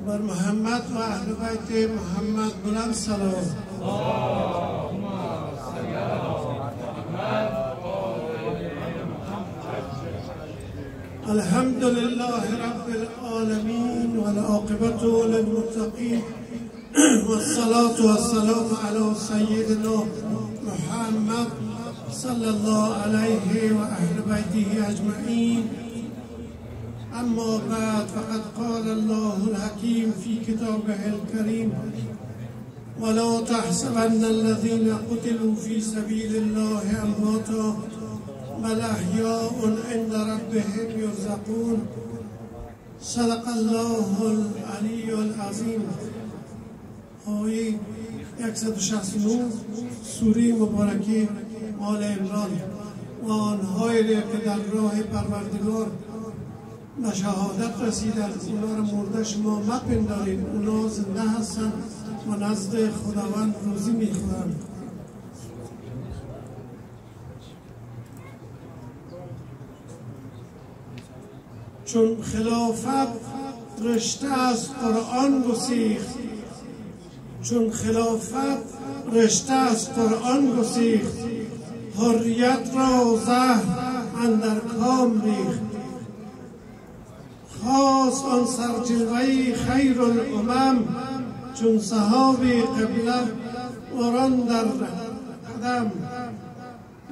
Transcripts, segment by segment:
بر محمد و اهل بیت محمد بلند سلام. الحمد لله رب العالمين والعاقبة للمتقين والصلاة والسلام على سيدنا محمد صلى الله عليه وأهل بيته أجمعين. أما بعد، فقد قال الله الحكيم في كتابه الكريم: ولا تحسبن الذين قتلوا في سبيل الله أمواتا بل أحياء عند ربهم يرزقون. صدق الله العلی العظیم. آیه 169 سوره مبارکه آل عمران و آنهایی که در راه پروردگار به شهادت رسیدند، اونا را مرده شما مپندارید، اونا زنده هستند و نزد خداوند روزی میخورند. چون خلافت رشته از قرآن گسیخت، چون خلافت رشته از قرآن گسیخت، حریت را زهر اندر کام ریخت. خواست آن سرجلوه‌ی خیر الامم، چون صحاب قبله وران در قدم.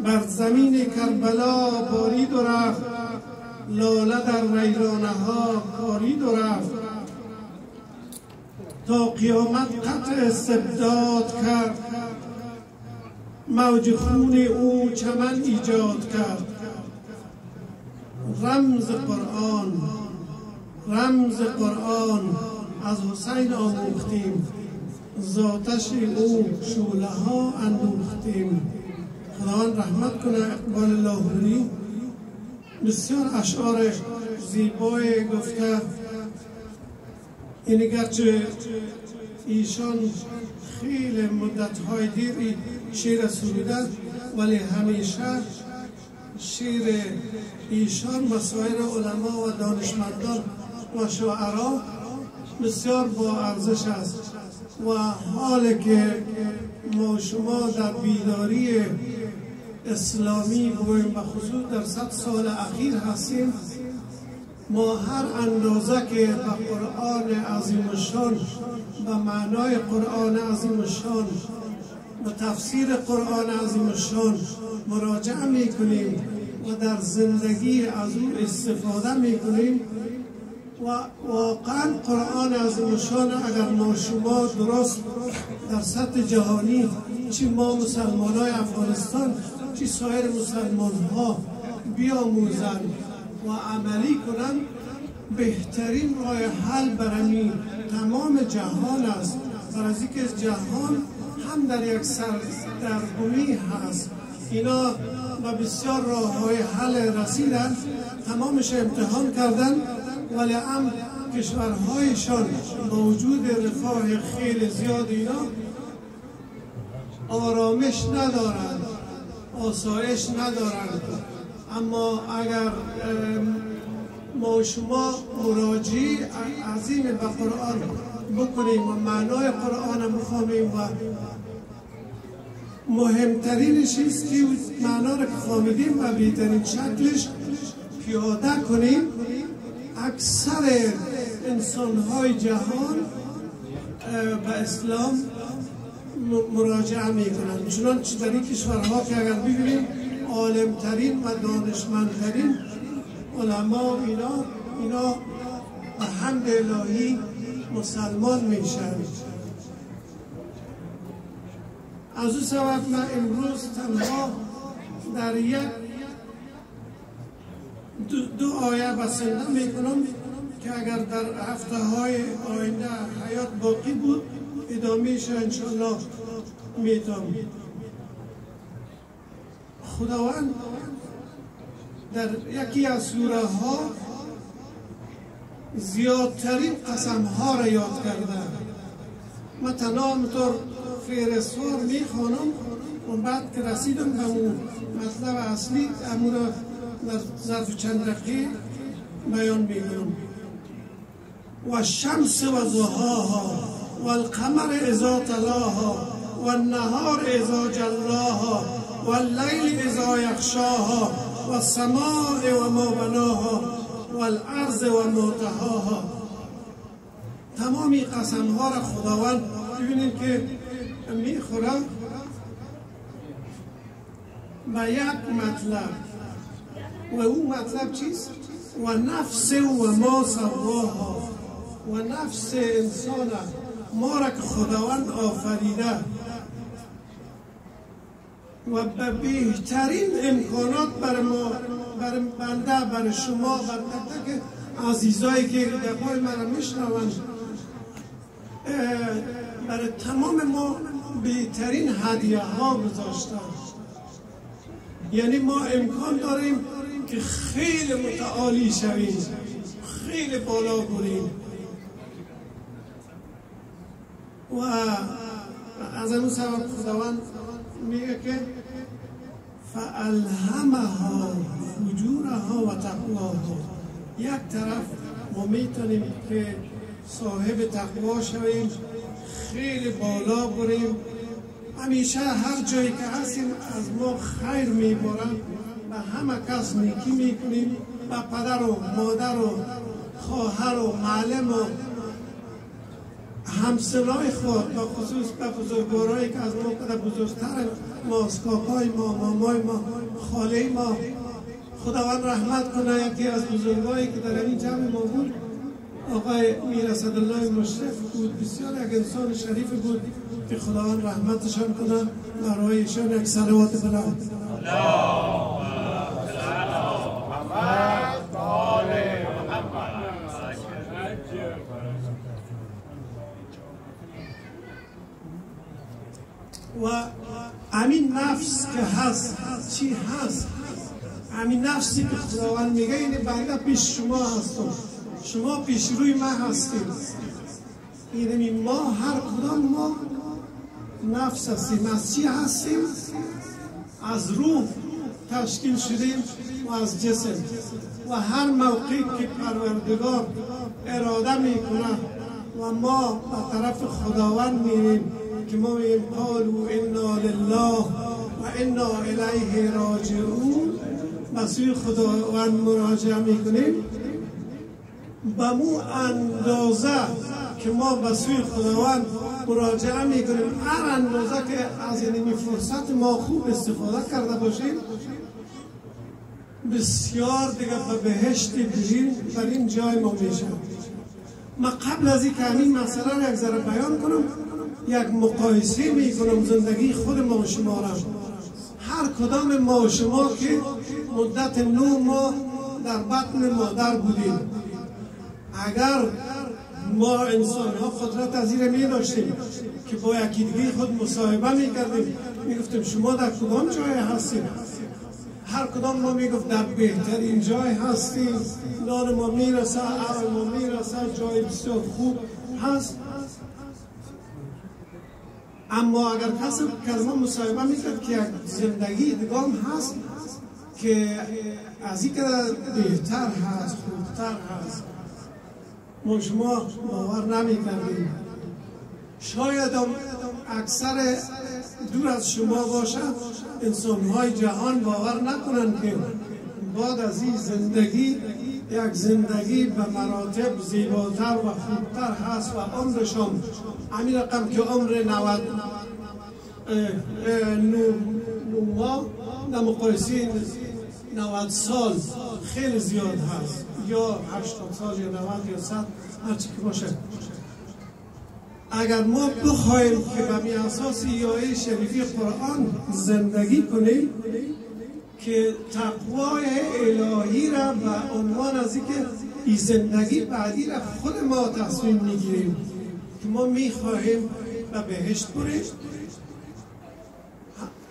بر زمین کربلا بارید و رفت، لاله در ویرانه ها کارید و رفت. تا قیامت قطع استبداد کرد، موج خون او چمن ایجاد کرد. رمز قرآن، رمز قرآن از حسین آموختیم، ذاتش او شعله ها اندوختیم. خداوند رحمت کنه اقبال لاهوری. بسیار اشعار زیبای گفته. این گرچه ایشان خیلی مدت‌های دیری شعر سرودند، ولی همیشه شعر ایشان و سایر علما و دانشمندان و شاعران بسیار با ارزش است. و حالی که ما شما در بیداری اسلامی بگوییم و خصوص در 100 سال اخیر هستیم، ما هر اندازه که به قرآن عظیم الشان، به معنای قرآن عظیم الشان، به تفسیر قرآن عظیم الشان مراجعه میکنیم و در زندگی از او استفاده میکنیم، و واقعا قرآن عظیم الشان اگر ما شما درست در سطح جهانی، چه ما مسلمان های افغانستان چه سایر مسلمان ها بیاموزند و عملی کنند، بهترین راه حل برای تمام جهان است. برای اینکه جهان هم در یک سردرگمی هست. اینا با بسیار راه های حل رسیدند، تمامش امتحان کردند، ولی هم کشورهایشان با وجود رفاه خیلی زیاد اینا آرامش ندارند، آسایش ندارند. اما اگر ما شما مراجعه عظیم به قرآن بکنیم و معنای قرآن بفهمیم و مهمترینش است که معنا را که فهمیدیم و بهترین شکلش پیاده کنیم، اکثر انسان‌های جهان به اسلام مراجعه میکنند. چنانچه در این کشورها که اگر ببینیم عالمترین و دانشمندترین علما اینا به حمد الهی مسلمان میشن. از او سبب من امروز تنها در یک دو آیه بسنده میکنم که اگر در هفته های آینده حیات باقی بود ادامهش انشاءالله میتونم. خداوند در یکی از سوره ها زیادترین قسم ها را یاد کرده. من تنها همطور فهرستوار میخوانم و بعد که رسیدم به اون مطلب اصلی امون را در ظرف چند دقیقه بیان میکنم. و الشمس و ضحاها و القمر اذا تلاها و النهار اذا جلاها و اللیل اذا یغشاها و السماء و ما بناها و الارض و ما طحاها. تمامی قسمها را خداوند ببینید که میخوره به یک مطلب و اون مطلب چیست؟ و نفس و ما سواها. و نفس انسان ما را که خداوند آفریده و به بهترین امکانات برای ما، برای بنده، برای شما، برای تک عزیزایی که دفعه من را میشنوند، برای تمام ما بهترین هدیه ها گذاشتن. یعنی ما امکان داریم که خیلی متعالی شویم، خیلی بالا بریم. و از اون سبب خداوند میگه که فالهمها فجورها و تقواها. یک طرف ما میتونیم که صاحب تقوا شویم، خیلی بالا بریم، همیشه هر جایی که هستیم از ما خیر میبرن، به همه کس نیکی میکنیم، به پدر و مادر و خواهر و معلم و همسرای خود، به خصوص به بزرگوارایی که از ما قدر بزرگتر ماست، کاکای ما، مامای ما، خاله ما. خداوند رحمت کنه. یکی از بزرگایی که در این جمع ما بود آقای میر اسدالله مشرف بود، بسیار یک انسان شریف بود که خداوند رحمتشان کنه. برای ایشان یک صلوات بلند. و همین نفس که هست چی هست؟ همین نفسی که خداوند میگه این بنده پیش شما هستم، شما پیش روی من هستید. یعنی ما هر کدام ما نفس هستیم. از چی هستیم؟ از روح تشکیل شدیم و از جسم. و هر موقعی که پروردگار اراده میکنه و ما به طرف خداوند میریم که ما میگیم قالوا انا لله و انا الیه راجعون، به سوی خداوند مراجعه میکنیم، به مو اندازه که ما به سوی خداوند مراجعه میکنیم، هر اندازه که از این فرصت ما خوب استفاده کرده باشیم، بسیار دیگه به بهشت بریم بر این جای ما میشه. ما قبل از این که همین مسئله را یک ذره بیان کنم، یک مقایسه میکنم زندگی خود ما و شما را. هر کدام ما و شما که مدت 9 ماه در بطن مادر بودیم، اگر ما انسان ها قدرت از این می داشتیم که با یکی دیگه خود مصاحبه می کردیم، می گفتیم شما در کدام جای هستیم؟ هر کدام ما می گفت در بهترین جای هستیم، نان ما می رسه، عرق ما می رسه، جای بسیار خوب هست. اما اگر کسی کلمه مصاحبه می کرد که یک زندگی دیگام هست که از این که بهتر هست، خوبتر هست، ما شما باور نمی کردیم. شاید اکثر دور از شما باشد انسان‌های جهان باور نکنند که بعد از این زندگی یک زندگی به مراتب زیباتر و خوبتر هست و عمرشان همین رقم که عمر 99 ماه در مقایسه 90 سال خیلی زیاد هست، یا 80 سال یا 90 یا 100 هرچی که باشه. اگر ما بخوایم که به اساس آیه شریفی قرآن زندگی کنیم که تقوای الهی را به عنوان از اینکه این زندگی بعدی را خود ما تصمیم میگیریم که ما میخواهیم به بهشت بریم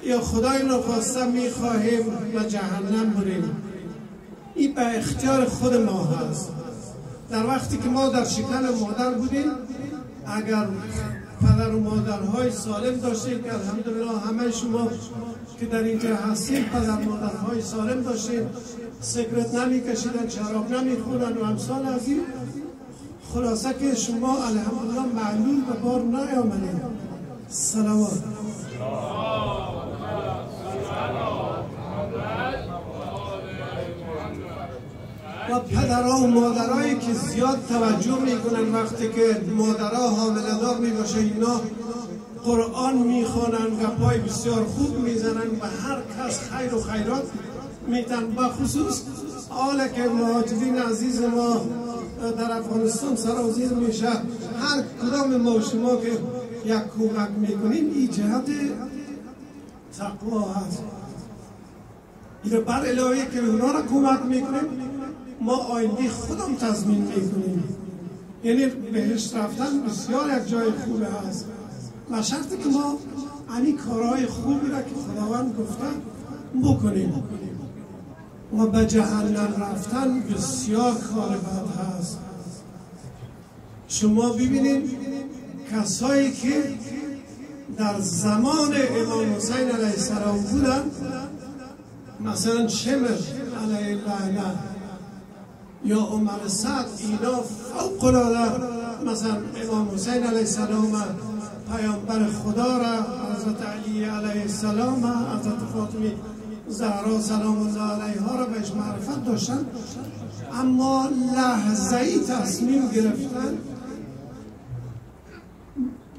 یا خدای نخواسته میخواهیم به جهنم بریم، این به اختیار خود ما هست. در وقتی که ما در شکم مادر بودیم اگر پدر و مادرهای سالم داشتید که الحمدلله همه شما که در اینجا هستید پدر مادرهای سالم داشتید، سیگرت نمیکشیدن، شراب نمیخوردن و امثال از این، خلاصه که شما الحمدلله معلول به بار نیامدید. صلوات. و پدرها و مادرهایی که زیاد توجه میکنن وقتی که مادرها حامله دار میباشه اینا قرآن میخوانن، گپای بسیار خوب میزنن، به هر کس خیر و خیرات میتن. به خصوص حالا که مهاجرین عزیز ما در افغانستان سرازیر میشه، هر کدام ما شما که یک کمک میکنیم این جهت تقوا هست. این بر الهی که اونا را کمک میکنیم ما آینده خودم تضمین میکنیم. یعنی بهشت رفتن بسیار یک جای خوبه هست و شرطی که ما همین کارهای خوبی را که خداوند گفتن بکنیم. و به جهنم رفتن بسیار کار بد هست. شما ببینید کسایی که در زمان امام حسین علیه السلام بودن، مثلا شمر علیه اللعنه یا عمر سعد، اینا فوق العاده مثلا امام حسین علیه السلام، پیامبر خدا را، حضرت علی علیه السلام، حضرت فاطمه زهرا سلام الله علیها را بهش معرفت داشتن، اما لحظه‌ای تصمیم گرفتن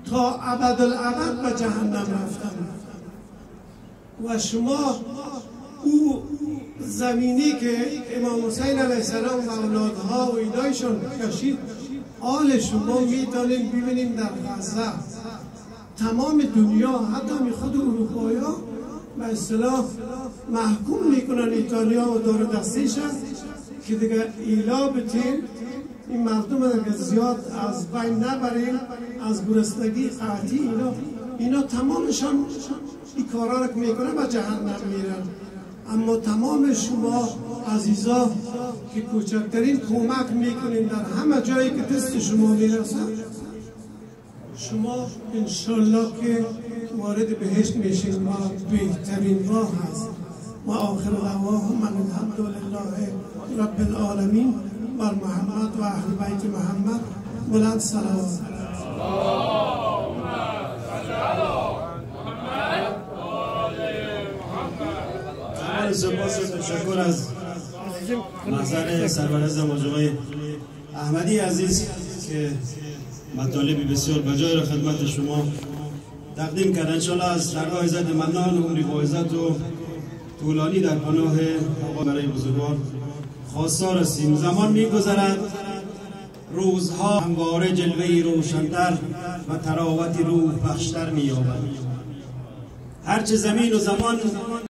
تا ابدالابد به جهنم رفتن. و شما او زمینی که امام حسین علیه السلام و اولادها و ایدایشون کشید، آل شما میتونیم ببینیم در غزه تمام دنیا، حتی خود اروپایی ها به اصطلاح محکوم میکنن ایتالیا و دور دستیشن که دیگه ایلا بتین این مردم دیگه زیاد از بین نبرین، از گرسنگی قحطی اینا تمامشان این کارا رو میکنن و جهنم میرن. اما تمام شما عزیزا که کوچکترین کمک میکنین در همه جایی که دست شما میرسن، شما انشالله که وارد بهشت میشین و بهترین راه هست. و آخر دعواهم ان الحمد لله رب العالمین بر محمد و اهل بیت محمد. بلند صلوات. سپاس و تشکر از محضر سرورزم آقای احمدی عزیز که مطالبی بسیار بجای را خدمت شما تقدیم کردن. انشاءالله از درگاه عزت منان عمری با عزت و طولانی در پناه آقا برای بزرگوار خواستار هستیم. زمان می‌گذرد، روزها همواره جلوه‌ای روشن‌تر و تراوتی روح بخشتر می‌یابد. هرچه زمین و زمان